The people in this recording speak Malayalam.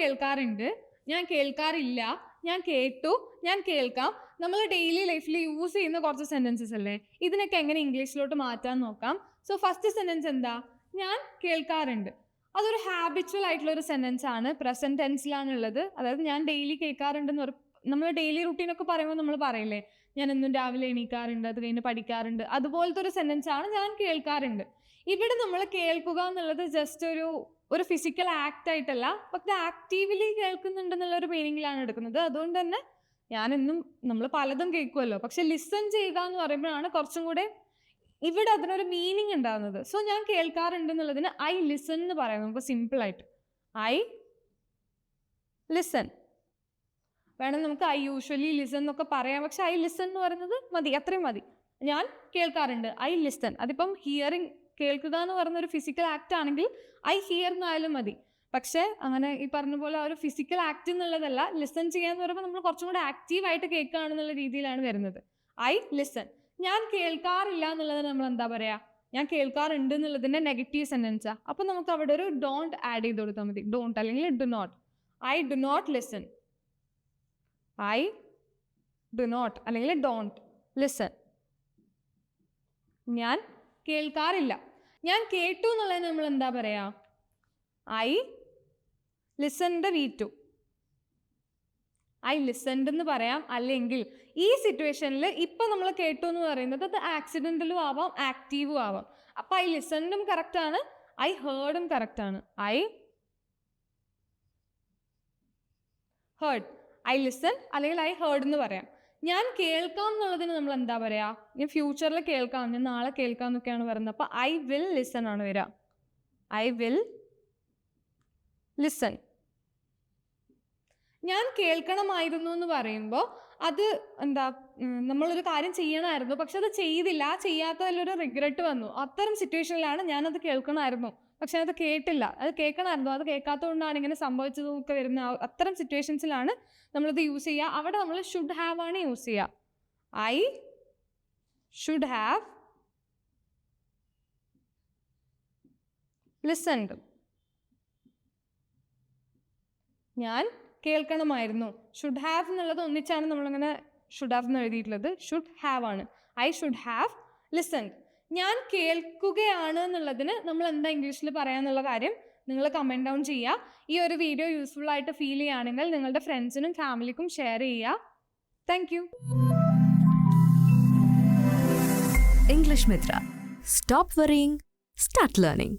കേൾക്കാറുണ്ട്, ഞാൻ കേൾക്കാറില്ല, ഞാൻ കേട്ടു, ഞാൻ കേൾക്കാം. നമ്മൾ ഡെയിലി ലൈഫിൽ യൂസ് ചെയ്യുന്ന കുറച്ച് സെന്റൻസസ് അല്ലേ, ഇതിനൊക്കെ എങ്ങനെ ഇംഗ്ലീഷിലോട്ട് മാറ്റാൻ നോക്കാം. സോ ഫസ്റ്റ് സെന്റൻസ് എന്താ? ഞാൻ കേൾക്കാറുണ്ട്. അതൊരു ഹാബിച്വൽ ആയിട്ടുള്ള ഒരു സെന്റൻസ് ആണ്, പ്രസന്റ് ടെൻസിലാണുള്ളത്. അതായത് ഞാൻ ഡെയിലി കേൾക്കാറുണ്ടെന്ന് നമ്മൾ ഡെയിലി റുട്ടീനൊക്കെ പറയുമ്പോൾ നമ്മൾ പറയില്ലേ, ഞാൻ എന്നും രാവിലെ എണീക്കാറുണ്ട്, അത് കഴിഞ്ഞ് പഠിക്കാറുണ്ട്, അതുപോലത്തെ ഒരു സെന്റൻസ് ആണ് ഞാൻ കേൾക്കാറുണ്ട്. ഇവിടെ നമ്മൾ കേൾക്കുക എന്നുള്ളത് ജസ്റ്റ് ഒരു ഫിസിക്കൽ ആക്ട് ആയിട്ടല്ല, പക്ഷെ ആക്റ്റീവ്ലി കേൾക്കുന്നുണ്ടെന്നുള്ള ഒരു മീനിങ്ങിലാണ് എടുക്കുന്നത്. അതുകൊണ്ട് തന്നെ നമ്മൾ പലതും കേൾക്കുമല്ലോ, പക്ഷെ ലിസൺ ചെയ്യുക എന്ന് പറയുമ്പോഴാണ് കുറച്ചും കൂടെ ഇവിടെ അതിനൊരു മീനിങ് ഉണ്ടാകുന്നത്. സോ ഞാൻ കേൾക്കാറുണ്ട് എന്നുള്ളതിന് ഐ ലിസൺ എന്ന് പറയാം നമുക്ക് സിമ്പിൾ ആയിട്ട്. ഐ ലിസൺ വേണം, നമുക്ക് ഐ യൂഷ്വലി ലിസൺ എന്നൊക്കെ പറയാം, പക്ഷെ ഐ ലിസൺ എന്ന് പറയുന്നത് മതി, അത്രയും മതി. ഞാൻ കേൾക്കാറുണ്ട്, ഐ ലിസൺ. അതിപ്പം ഹിയറിങ്, കേൾക്കുക എന്ന് പറയുന്ന ഒരു ഫിസിക്കൽ ആക്ട് ആണെങ്കിൽ ഐ ഹിയർ എന്നായാലും മതി. പക്ഷെ അങ്ങനെ ഈ പറഞ്ഞ പോലെ ആ ഒരു ഫിസിക്കൽ ആക്ട് എന്നുള്ളതല്ല, ലിസൺ ചെയ്യാന്ന് പറയുമ്പോൾ നമ്മൾ കുറച്ചും കൂടെ ആക്റ്റീവായിട്ട് കേൾക്കുകയാണെന്നുള്ള രീതിയിലാണ് വരുന്നത്. I listen. ഞാൻ കേൾക്കാറില്ല എന്നുള്ളത് നമ്മൾ എന്താ പറയാ, ഞാൻ കേൾക്കാറുണ്ട് എന്നുള്ളതിന്റെ നെഗറ്റീവ് സെന്റൻസാ. അപ്പൊ നമുക്ക് അവിടെ ഒരു ഡോണ്ട് ആഡ് ചെയ്ത് കൊടുത്താൽ മതി. ഡോണ്ട് അല്ലെങ്കിൽ do not. I do not listen. I do not അല്ലെങ്കിൽ ഡോണ്ട് ലിസൺ. ഞാൻ കേൾക്കാറില്ല. ഞാൻ കേട്ടു എന്നുള്ളത് നമ്മൾ എന്താ പറയാ, ഐ ലിസൺഡ് വി ടു. ഐ ലിസൺഡ് എന്ന് പറയാം. അല്ലെങ്കിൽ ഈ സിറ്റുവേഷനിൽ ഇപ്പൊ നമ്മൾ കേട്ടു എന്ന് പറയുന്നത് അത് ആക്സിഡന്റലും ആവാം, ആക്റ്റീവും ആവാം. അപ്പൊ ഐ ലിസൺഡും കറക്റ്റ് ആണ്, ഐ ഹേർഡും കറക്റ്റ് ആണ്. I heard. ഐ ലിസൺ അല്ലെങ്കിൽ ഐ ഹേർഡ് എന്ന് പറയാം. ഞാൻ കേൾക്കാം എന്നുള്ളതിന് നമ്മൾ എന്താ പറയാ, ഞാൻ ഫ്യൂച്ചറിൽ കേൾക്കാം, ഞാൻ നാളെ കേൾക്കാം എന്നൊക്കെയാണ് പറയുന്നത്. അപ്പൊ ഐ വിൽ ലിസൺ ആണ് വരിക. I will listen. ഞാൻ കേൾക്കണമായിരുന്നു എന്ന് പറയുമ്പോൾ അത് എന്താ, നമ്മളൊരു കാര്യം ചെയ്യണമായിരുന്നു പക്ഷെ അത് ചെയ്തില്ല, ചെയ്യാത്തതിലൊരു റിഗ്രറ്റ് വന്നു. അത്തരം സിറ്റുവേഷനിലാണ് ഞാനത് കേൾക്കണമായിരുന്നു പക്ഷെ അത് കേട്ടില്ല, അത് കേൾക്കണമായിരുന്നു, അത് കേൾക്കാത്തതുകൊണ്ടാണ് ഇങ്ങനെ സംഭവിച്ചതൊക്കെ വരുന്ന അത്തരം സിറ്റുവേഷൻസിലാണ് നമ്മളത് യൂസ് ചെയ്യുക. അവിടെ നമ്മൾ ഷുഡ് ഹാവ് ആണ് യൂസ് ചെയ്യുക. I should have listened. ഞാൻ കേൾക്കണമായിരുന്നു. ഷുഡ് ഹാവ് എന്നുള്ളത് ഒന്നിച്ചാണ് നമ്മളിങ്ങനെ ഷുഡ് ഹാവ് എന്ന് എഴുതിയിട്ടുള്ളത്. ഷുഡ് ഹാവ് ആണ്. I should have listened. ഞാൻ കേൾക്കുകയാണ് എന്നുള്ളതിന് നമ്മൾ എന്താ ഇംഗ്ലീഷിൽ പറയാന്നുള്ള കാര്യം നിങ്ങൾ കമൻറ്റ് ഡൗൺ ചെയ്യുക. ഈ ഒരു വീഡിയോ യൂസ്ഫുൾ ആയിട്ട് ഫീൽ ചെയ്യുകയാണെങ്കിൽ നിങ്ങളുടെ ഫ്രണ്ട്സിനും ഫാമിലിക്കും ഷെയർ ചെയ്യുക. Thank you. English Mitra. Stop worrying, start learning.